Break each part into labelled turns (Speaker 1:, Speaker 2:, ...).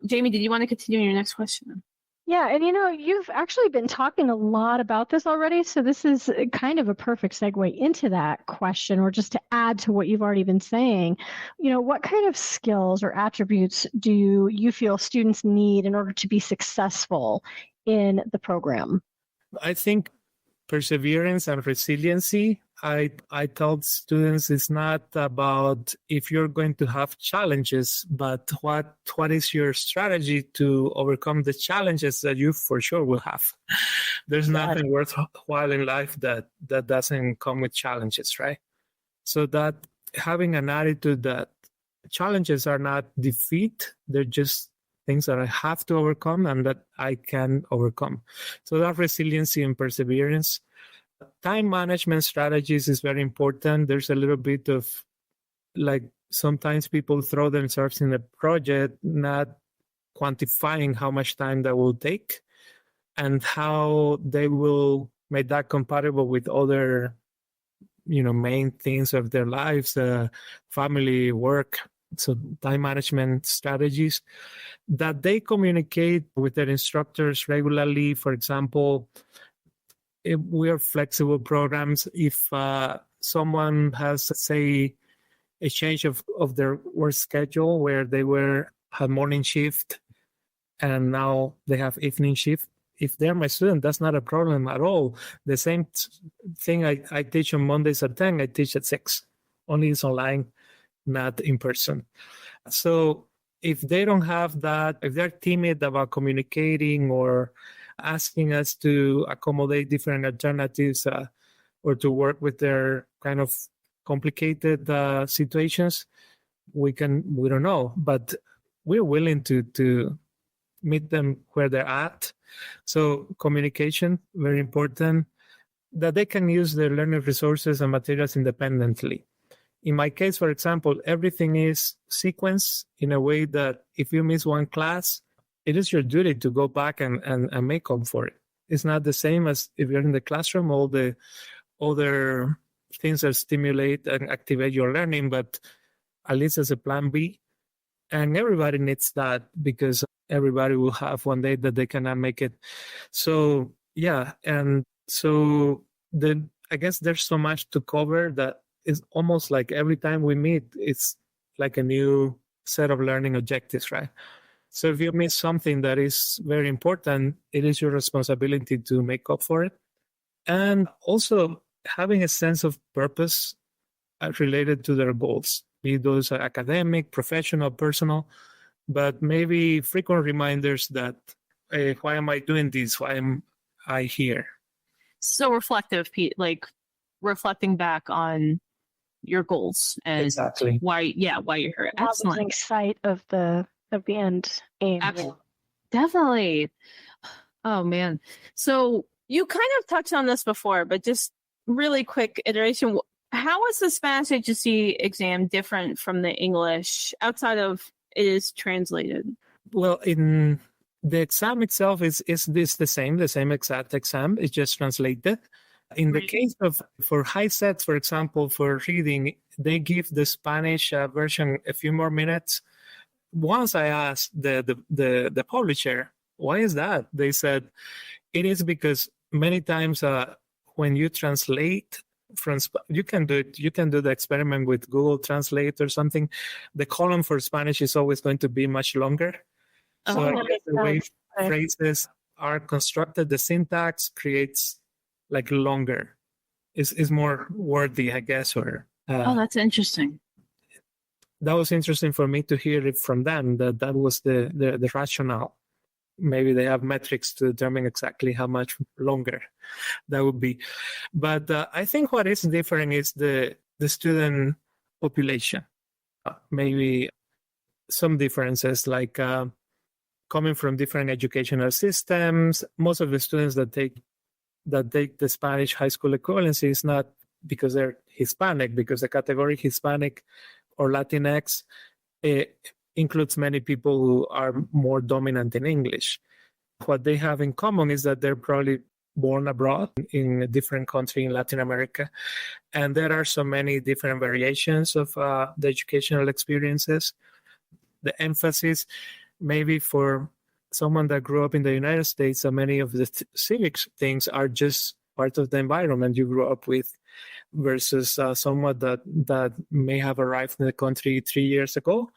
Speaker 1: Jamie, did you want to continue your next question?
Speaker 2: Yeah, and you've actually been talking a lot about this already, so this is kind of a perfect segue into that question, or just to add to what you've already been saying. What kind of skills or attributes do you feel students need in order to be successful in the program?
Speaker 3: I think perseverance and resiliency. I told students it's not about if you're going to have challenges, but what is your strategy to overcome the challenges that you for sure will have. There's nothing worthwhile in life that doesn't come with challenges, right? So that having an attitude that challenges are not defeat, they're just things that I have to overcome and that I can overcome. So that resiliency and perseverance. Time management strategies is very important. There's a little bit of sometimes people throw themselves in a project, not quantifying how much time that will take and how they will make that compatible with other, main things of their lives, family, work. So time management strategies that they communicate with their instructors regularly. For example, if we are flexible programs. If someone has, say, a change of their work schedule where they had morning shift and now they have evening shift, if they're my student, that's not a problem at all. The same thing I teach on Mondays at 10, I teach at 6. Only it's online, not in person. So if they don't have that, if they're timid about communicating or asking us to accommodate different alternatives or to work with their kind of complicated situations, we don't know, but we're willing to meet them where they're at. So communication, very important, that they can use their learning resources and materials independently. In my case, for example, everything is sequenced in a way that if you miss one class, it is your duty to go back and make up for it. It's not the same as if you're in the classroom, all the other things that stimulate and activate your learning, but at least as a plan B. And everybody needs that because everybody will have one day that they cannot make it. So, yeah. And so then I guess there's so much to cover that it's almost like every time we meet, it's like a new set of learning objectives, right? So if you miss something that is very important, it is your responsibility to make up for it. And also having a sense of purpose related to their goals, be those academic, professional, personal, but maybe frequent reminders that, hey, why am I doing this? Why am I here?
Speaker 1: So reflective, Pete, like reflecting back on your goals and
Speaker 3: exactly
Speaker 1: why you're here. Excellent.
Speaker 2: Losing sight of the end aim.
Speaker 1: Definitely. Oh man. So you kind of touched on this before, but just really quick iteration. How is the Spanish HSE exam different from the English outside of it is translated?
Speaker 3: Well, in the exam itself is the same exact exam. It's just translated. In the case of, for high sets, for example, for reading, they give the Spanish version a few more minutes. Once I asked the publisher, why is that? They said, it is because many times when you translate from, you can do the experiment with Google Translate or something. The column for Spanish is always going to be much longer. So I guess the way phrases are constructed, the syntax creates like longer. Is more wordy, I guess. Or
Speaker 1: that's interesting.
Speaker 3: That was interesting for me to hear it from them. That was the rationale. Maybe they have metrics to determine exactly how much longer that would be. But I think what is different is the student population. Maybe some differences, like coming from different educational systems. Most of the students that take the Spanish High School Equivalency is not because they're Hispanic, because the category Hispanic or Latinx includes many people who are more dominant in English. What they have in common is that they're probably born abroad in a different country in Latin America. And there are so many different variations of the educational experiences. The emphasis, maybe for someone that grew up in the United States, many of the civics things are just part of the environment you grew up with, versus someone that may have arrived in the country 3 years ago,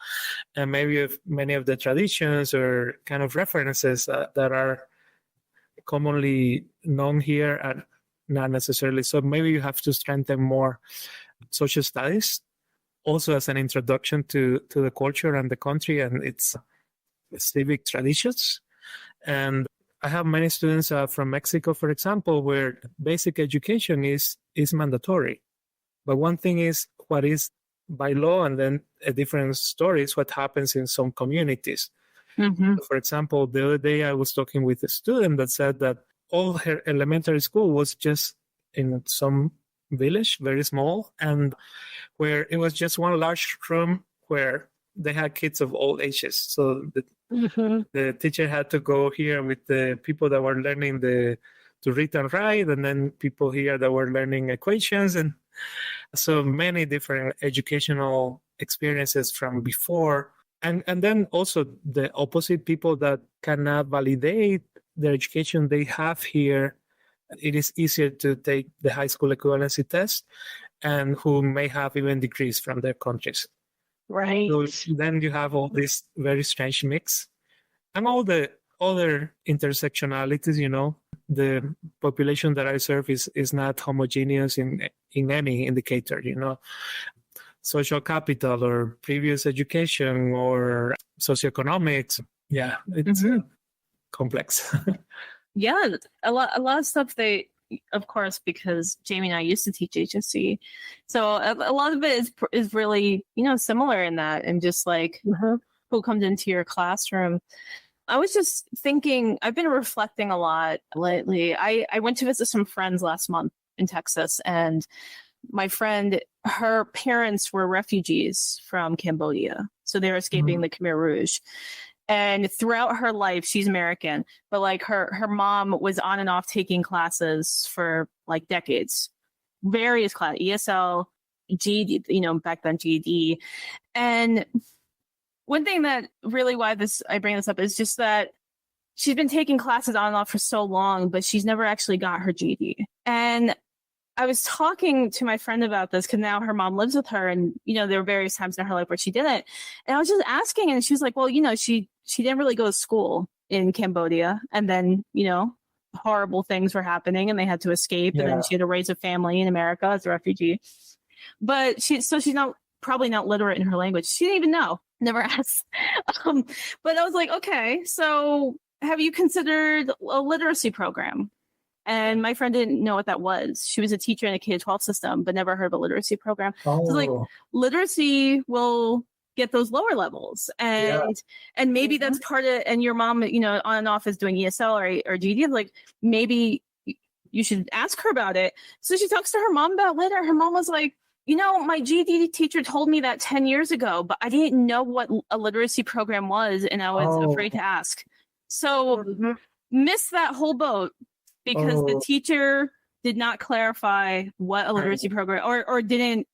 Speaker 3: and maybe if many of the traditions or kind of references that are commonly known here are not necessarily. So maybe you have to strengthen more social studies also as an introduction to the culture and the country and its civic traditions. And I have many students from Mexico, for example, where basic education is mandatory. But one thing is what is by law, and then a different story is what happens in some communities.
Speaker 1: Mm-hmm.
Speaker 3: For example, the other day I was talking with a student that said that all her elementary school was just in some village, very small, and where it was just one large room where they had kids of all ages. So the teacher had to go here with the people that were learning to read and write, and then people here that were learning equations, and so many different educational experiences from before. And then also the opposite, people that cannot validate the education they have here. It is easier to take the high school equivalency test, and who may have even degrees from their countries.
Speaker 2: Right.
Speaker 3: So then you have all this very strange mix, and all the other intersectionalities. The population that I serve is not homogeneous in any indicator. Social capital or previous education or socioeconomics. Yeah, it's complex.
Speaker 1: Yeah, a lot of stuff they, of course, because Jamie and I used to teach HSE, so a lot of it is really similar in that, and just like who comes into your classroom. I was just thinking, I've been reflecting a lot lately. I went to visit some friends last month in Texas, and my friend, her parents were refugees from Cambodia, so they were escaping the Khmer Rouge. And throughout her life, she's American, but like her mom was on and off taking classes for like decades, various classes, ESL, GED, back then GED. And one thing that really I bring this up is just that she's been taking classes on and off for so long, but she's never actually got her GED. And I was talking to my friend about this because now her mom lives with her, and there were various times in her life where she didn't. And I was just asking, and she was like, "Well, she didn't really go to school in Cambodia, and then horrible things were happening, and they had to escape, and then she had to raise a family in America as a refugee. But she's probably not literate in her language. She didn't even know. Never asked. But I was like, okay, so have you considered a literacy program? And my friend didn't know what that was. She was a teacher in a K-12 system, but never heard of a literacy program. So like, literacy will get those lower levels, and maybe that's part of. And your mom, on and off is doing ESL or GED. Like, maybe you should ask her about it. So she talks to her mom about it later. Her mom was like, my GED teacher told me that 10 years ago, but I didn't know what a literacy program was, and I was afraid to ask. So missed that whole boat. Because the teacher did not clarify what a literacy program or didn't,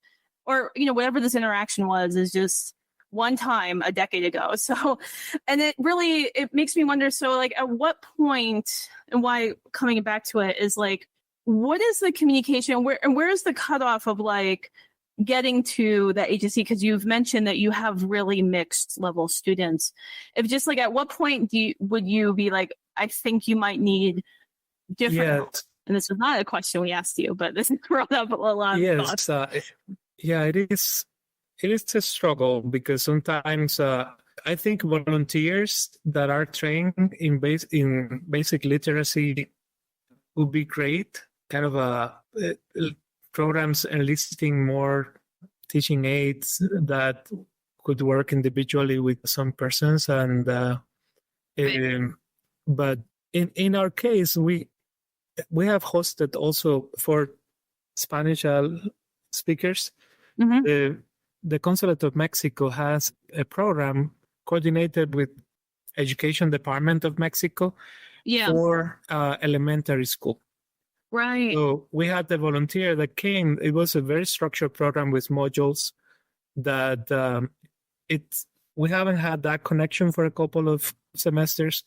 Speaker 1: or whatever this interaction was, is just one time a decade ago. So, and it makes me wonder. So like, at what point, and why coming back to it is like, what is the communication? Where is the cutoff of like getting to that HSE? Because you've mentioned that you have really mixed level students. If just like, at what point would you be like, I think you might need different, and this was not a question we asked you, but this brought up a lot of thoughts.
Speaker 3: It is a struggle, because sometimes I think volunteers that are trained in basic literacy would be great. Kind of programs enlisting more teaching aides that could work individually with some persons, and but in our case, we have hosted also for Spanish speakers. The Consulate of Mexico has a program coordinated with Education Department of Mexico for elementary school.
Speaker 1: Right.
Speaker 3: So we had the volunteer that came. It was a very structured program with modules that we haven't had that connection for a couple of semesters,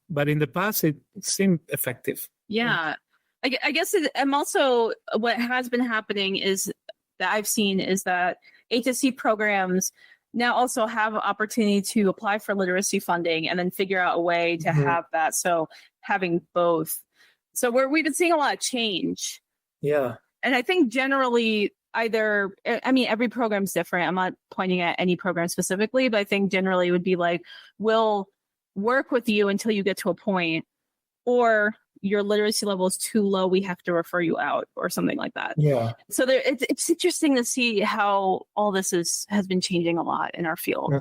Speaker 3: but in the past it seemed effective.
Speaker 1: Yeah. I guess I'm also, what has been happening is that I've seen is that HSE programs now also have an opportunity to apply for literacy funding and then figure out a way to have that. So having both. So we've been seeing a lot of change.
Speaker 3: Yeah.
Speaker 1: And I think generally every program's different. I'm not pointing at any program specifically, but I think generally it would be like, we'll work with you until you get to a point, or your literacy level is too low, we have to refer you out, or something like that.
Speaker 3: Yeah.
Speaker 1: So it's interesting to see how all this has been changing a lot in our field.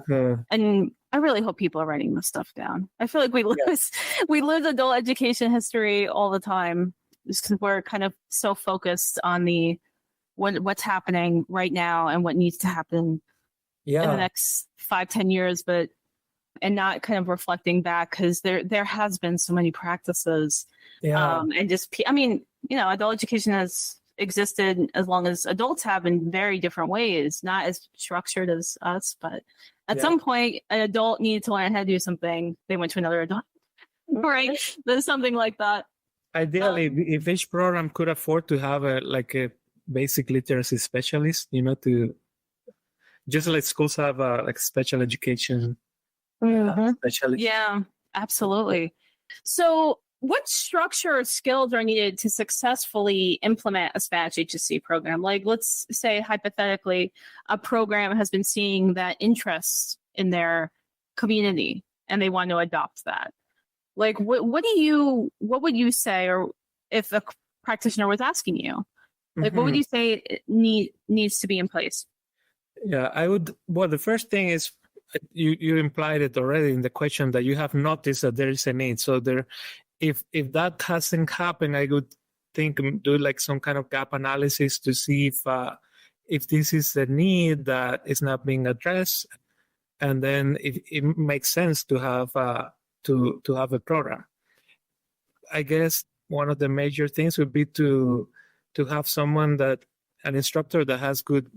Speaker 1: And I really hope people are writing this stuff down. I feel like we lose adult education history all the time, just because we're kind of so focused on what's happening right now and what needs to happen in the next 5-10 years, and not kind of reflecting back, because there has been so many practices. And just, adult education has existed as long as adults have, in very different ways, not as structured as us, but at some point an adult needed to learn how to do something. They went to another adult, right? There's something like that.
Speaker 3: Ideally, if each program could afford to have a basic literacy specialist, to just like schools have special education specialist.
Speaker 1: Yeah, absolutely. So what structure or skills are needed to successfully implement a Spanish HSC program? Like, let's say hypothetically, a program has been seeing that interest in their community and they want to adopt that. Like, what would you say, or if a practitioner was asking you, like, what would you say needs to be in place?
Speaker 3: Yeah, I would. Well, the first thing is, you implied it already in the question, that you have noticed that there is a need. So if that hasn't happened, I would do like some kind of gap analysis to see if this is a need that is not being addressed, and then it makes sense to have a program. I guess one of the major things would be to have an instructor that has a good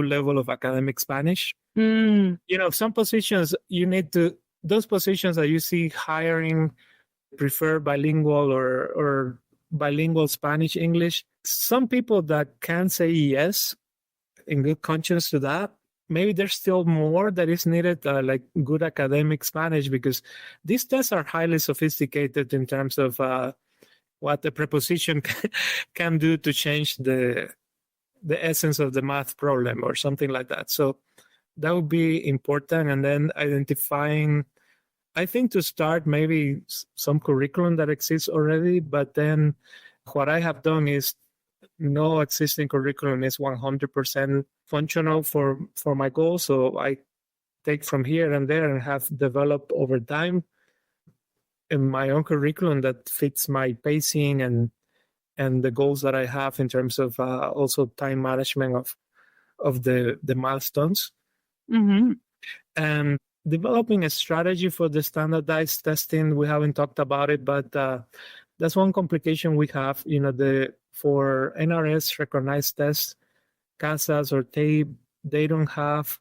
Speaker 3: level of academic Spanish. Some positions those positions that you see hiring prefer bilingual or bilingual Spanish, English. Some people that can say yes in good conscience to that, maybe there's still more that is needed, like good academic Spanish, because these tests are highly sophisticated in terms of what the preposition can do to change the essence of the math problem or something like that. So that would be important. And then identifying, I think, to start, maybe some curriculum that exists already, but then what I have done is no existing curriculum is 100% functional for my goal. So I take from here and there and have developed over time in my own curriculum that fits my pacing and the goals that I have in terms of also time management of the milestones. And developing a strategy for the standardized testing. We haven't talked about it, but that's one complication we have. For NRS recognized tests, CASAs or TAPE, they don't have.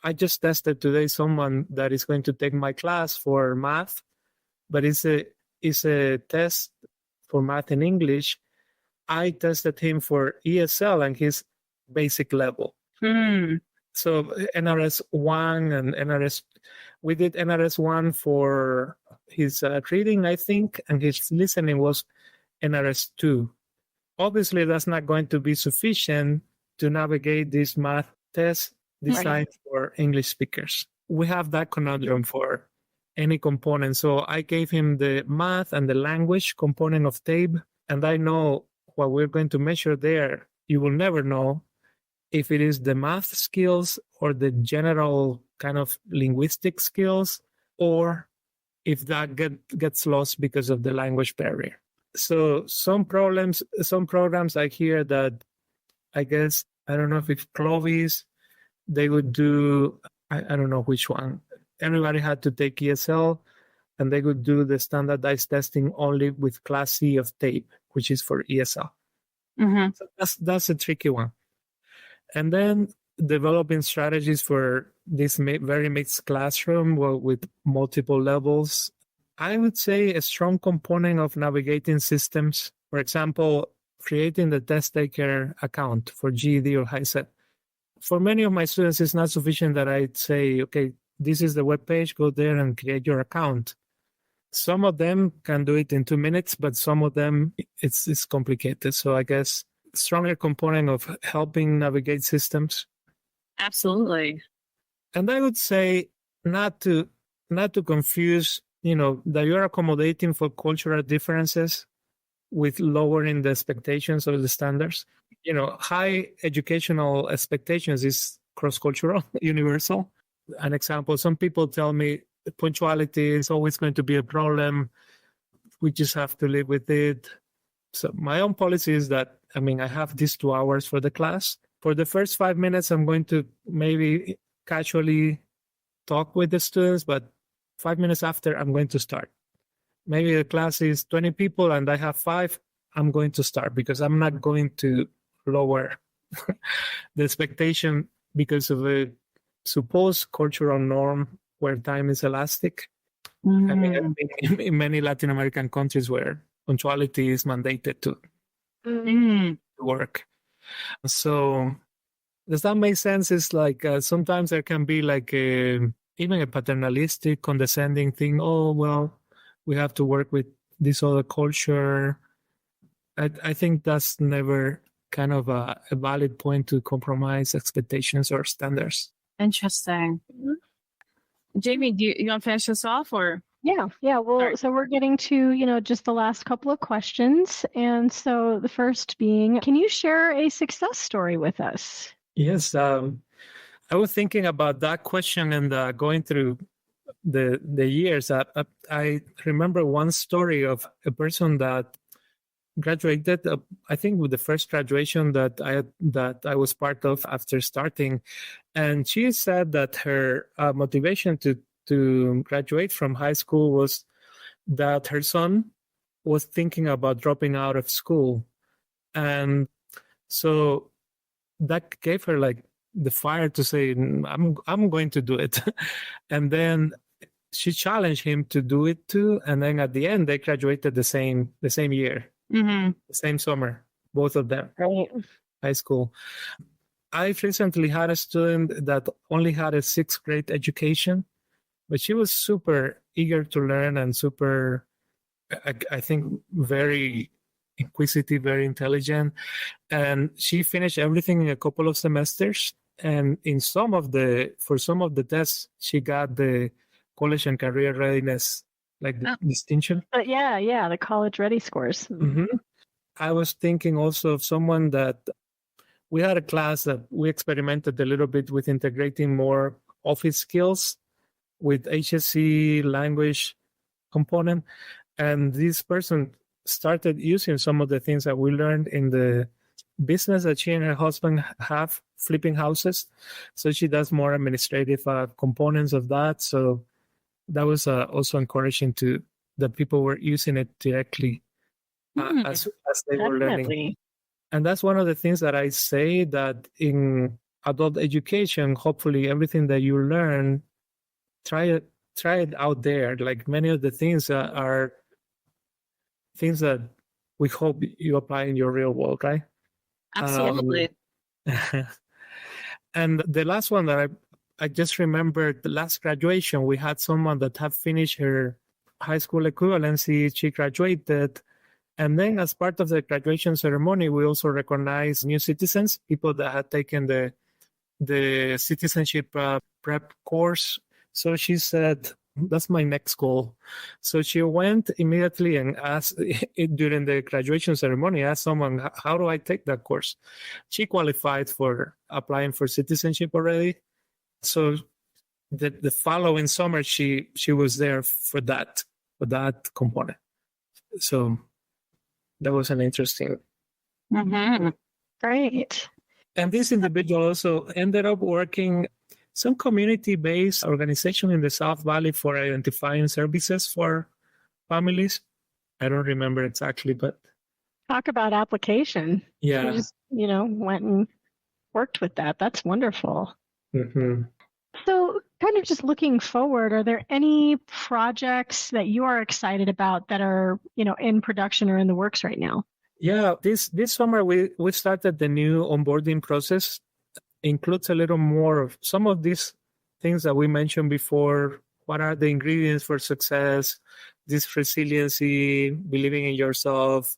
Speaker 3: I just tested today someone that is going to take my class for math, but it's a test for math and English. I tested him for ESL and his basic level. So NRS 1 and we did NRS 1 for his reading, I think, and his listening was NRS 2. Obviously, that's not going to be sufficient to navigate this math test designed for English speakers. We have that conundrum for any component. So I gave him the math and the language component of TAPE, and I know what we're going to measure there. You will never know if it is the math skills or the general kind of linguistic skills, or if that gets lost because of the language barrier. So some programs I hear that, I guess, I don't know if it's Clovis, they would do, I don't know which one. Everybody had to take ESL, and they would do the standardized testing only with Class C of TAPE, which is for ESL. So that's a tricky one. And then developing strategies for this very mixed classroom with multiple levels. I would say a strong component of navigating systems, for example, creating the test taker account for GED or HiSET. For many of my students, it's not sufficient that I say, okay, this is the webpage, go there and create your account. Some of them can do it in 2 minutes, but some of them, it's complicated. So I guess stronger component of helping navigate systems.
Speaker 1: Absolutely.
Speaker 3: And I would say not to confuse, that you're accommodating for cultural differences with lowering the expectations or the standards. High educational expectations is cross-cultural, universal. An example, some people tell me punctuality is always going to be a problem. We just have to live with it. So my own policy is that, I have these 2 hours for the class. For the first 5 minutes, I'm going to maybe casually talk with the students, but 5 minutes after, I'm going to start. Maybe the class is 20 people and I have 5, I'm going to start because I'm not going to lower the expectation because of a supposed cultural norm where time is elastic.
Speaker 1: Mm-hmm.
Speaker 3: In many Latin American countries where punctuality is mandated to work. So does that make sense? It's like sometimes there can be like even a paternalistic, condescending thing. Oh, well, we have to work with this other culture. I think that's never kind of a valid point to compromise expectations or standards.
Speaker 1: Interesting. Jamie, do you want to finish this off or?
Speaker 2: Yeah. Well, so we're getting to, just the last couple of questions. And so the first being, can you share a success story with us?
Speaker 3: Yes. I was thinking about that question and going through the years. I remember one story of a person that graduated, I think with the first graduation that I was part of after starting. And she said that her motivation to graduate from high school was that her son was thinking about dropping out of school. And so that gave her like the fire to say, I'm going to do it. And then she challenged him to do it too. And then at the end, they graduated the same year, the same summer, both of them,
Speaker 2: Right.
Speaker 3: high school. I recently had a student that only had a 6th grade education, but she was super eager to learn and super, I think, very inquisitive, very intelligent. And she finished everything in a couple of semesters. And for some of the tests, she got the college and career readiness, like the distinction.
Speaker 2: But yeah, the college ready scores.
Speaker 3: Mm-hmm. I was thinking also of someone that we had a class that we experimented a little bit with integrating more office skills with HSE language component. And this person started using some of the things that we learned in the business that she and her husband have, flipping houses. So she does more administrative components of that. So that was also encouraging that people were using it directly as they were learning. And that's one of the things that I say, that in adult education, hopefully everything that you learn, try it out there. Like many of the things are things that we hope you apply in your real world, right?
Speaker 1: Absolutely.
Speaker 3: And the last one that I just remembered, the last graduation, we had someone that had finished her high school equivalency. She graduated. And then as part of the graduation ceremony, we also recognized new citizens, people that had taken the citizenship prep course. So she said, that's my next goal. So she went immediately and asked during the graduation ceremony, asked someone, how do I take that course? She qualified for applying for citizenship already. So the following summer, she was there for that component. So that was an interesting.
Speaker 1: Mm-hmm.
Speaker 2: Great.
Speaker 3: And this individual also ended up working some community-based organization in the South Valley for identifying services for families. I don't remember exactly, but
Speaker 2: Talk about application.
Speaker 3: yeah,
Speaker 2: You just, went and worked with that. That's wonderful.
Speaker 3: Mm-hmm.
Speaker 2: So kind of just looking forward, are there any projects that you are excited about that are, in production or in the works right now?
Speaker 3: Yeah, this summer we started the new onboarding process. Includes a little more of some of these things that we mentioned before. What are the ingredients for success? This resiliency, believing in yourself,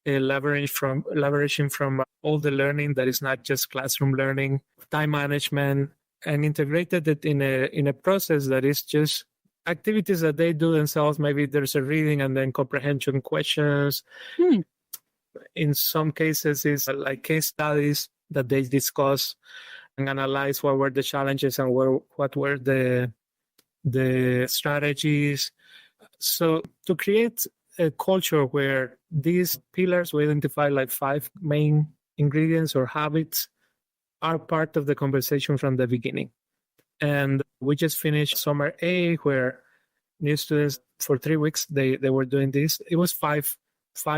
Speaker 3: leveraging from all the learning that is not just classroom learning, time management, and integrated it in a process that is just activities that they do themselves. Maybe there's a reading and then comprehension questions. In some cases, it's like case studies that they discuss and analyze what were the challenges and what were the strategies. So to create a culture where these pillars, we identify like 5 main ingredients or habits, are part of the conversation from the beginning. And we just finished summer A, where new students for 3 weeks, they were doing this. It was 5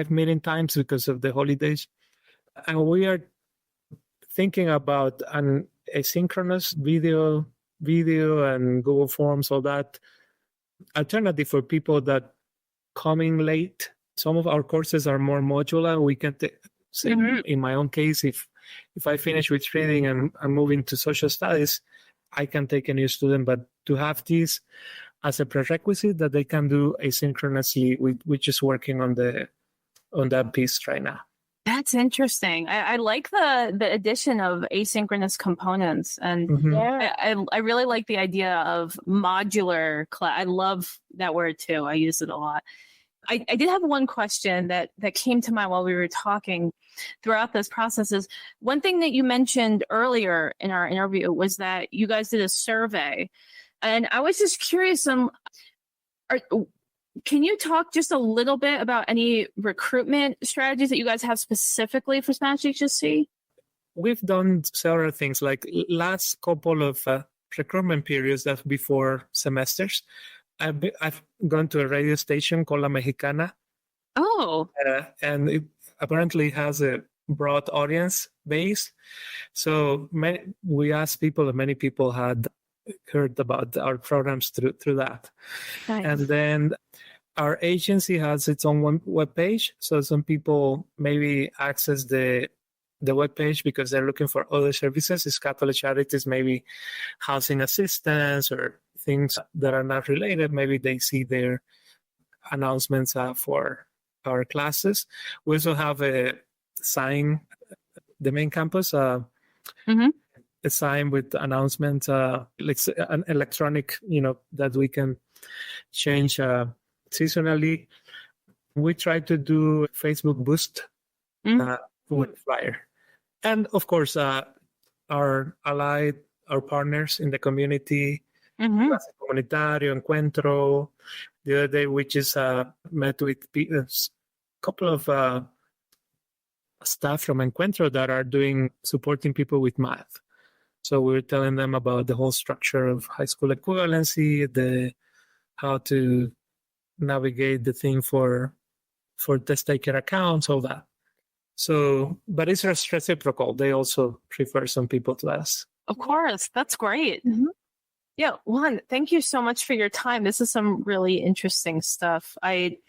Speaker 3: meeting times because of the holidays. And we are thinking about an asynchronous video and Google Forms, all that alternative for people that coming late. Some of our courses are more modular. We can say, in my own case, if I finish with reading and I'm moving to social studies, I can take a new student. But to have this as a prerequisite that they can do asynchronously, we're just working on that piece right now.
Speaker 1: That's interesting. I like the addition of asynchronous components, and I really like the idea of modular class. I love that word too. I use it a lot. I did have one question that came to mind while we were talking throughout this process. Is one thing that you mentioned earlier in our interview was that you guys did a survey, and I was just curious. Can you talk just a little bit about any recruitment strategies that you guys have specifically for Spanish HSE?
Speaker 3: We've done several things, like last couple of recruitment periods that before semesters. I've gone to a radio station called La Mexicana.
Speaker 1: Oh.
Speaker 3: And it apparently has a broad audience base. So we asked people, and many people had heard about our programs through that.
Speaker 2: Nice.
Speaker 3: And then our agency has its own web page. So some people maybe access the web page because they're looking for other services. It's Catholic Charities, maybe housing assistance or things that are not related. Maybe they see their announcements for our classes. We also have a sign, the main campus, a sign with announcements, like an electronic, that we can change seasonally. We try to do Facebook boost with flyer. And of course, our allied, our partners in the community, Comunitario, Encuentro. The other day, we just met with a couple of staff from Encuentro that are supporting people with math. So we're telling them about the whole structure of high school equivalency, how to navigate the thing for test taker accounts, all that. So, but it's reciprocal. They also refer some people to us.
Speaker 1: Of course. That's great. Yeah, Juan, thank you so much for your time. This is some really interesting stuff. It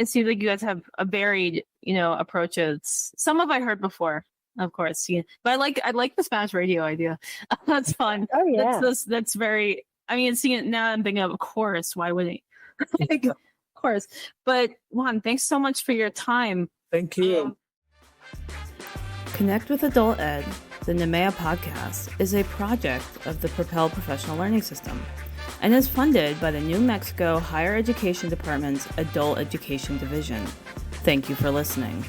Speaker 1: seems like you guys have a varied, approaches. Some of I heard before, of course. Yeah. But I like the Spanish radio idea. That's fun.
Speaker 2: Oh yeah.
Speaker 1: That's very. Seeing it now, I'm thinking of course. Why wouldn't? Of course. But Juan, thanks so much for your time.
Speaker 3: Thank you.
Speaker 4: Connect with Adult Ed, the NMAEA Podcast, is a project of the Propel Professional Learning System and is funded by the New Mexico Higher Education Department's Adult Education Division. Thank you for listening.